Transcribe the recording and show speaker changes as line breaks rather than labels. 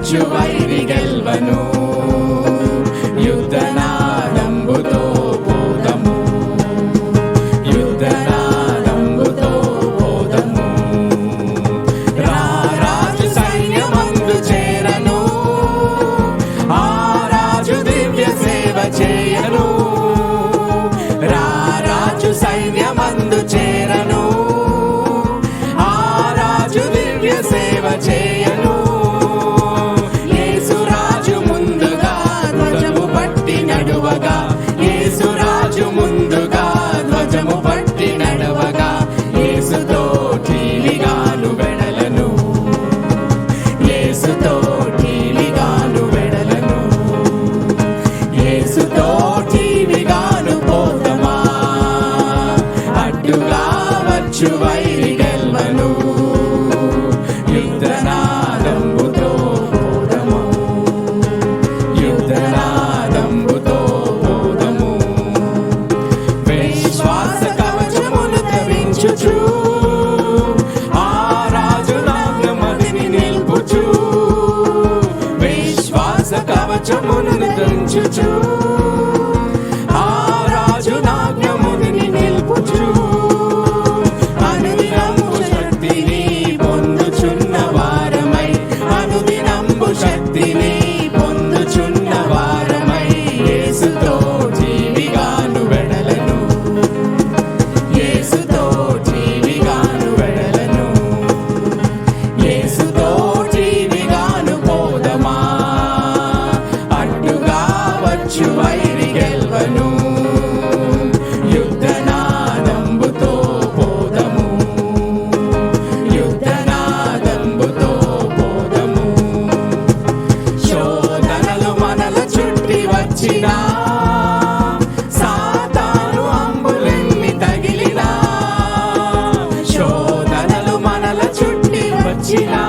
వచ్చు వైరి గెల్వను యుద్ధనాదంబుతో పోదము యుద్ధనాదంబుతో పోదము రారాజు సైన్యమందు చేరను ఆ రాజు దివ్య సేవ చేయను రారాజు సైన్యమందు చేరను ఆ రాజు దివ్య సేవ చేయను యేసురాజు ముందుగా ధ్వజము పట్టి నడువగా యేసురాజు ముందుగా ధ్వజము పట్టి నడవగా యేసుతో టీలిగాను వెడలను యేసుతో టీలిగాను వెడలను యేసుతో టీలిగాను పోదమా అడ్డుగా వచ్చు వైరి గెల్వను యుద్ధనాదంబుతో పోదము యుద్ధనాదంబుతో పోదము విశ్వాస కవచమును ధరించుచు ఆ రాజు నామముని నిల్పుచు విశ్వాస కవచమును ధరించుచు ఆ రాజు నామముని నిల్పుచు అనుదినంబు శక్తిని పొందుచున్న వారమై అనుదినంబు శక్తిని పొందుచున్న వారమై యేసుతో జీవిగాను వెడలను యేసుతో జీవిగాను వెడలను యేసుతో జీవిగాను పోదమా అడ్డుగా వచ్చు వైరి గెల్వను యుద్ధనాదంబుతో పోదము యుద్ధనాదంబుతో పోదము శోధనలు మనల చుట్టి వచ్చినా సాతాను అంబులెన్ని తగిలినా శోధనలు మనల చుట్టి వచ్చినా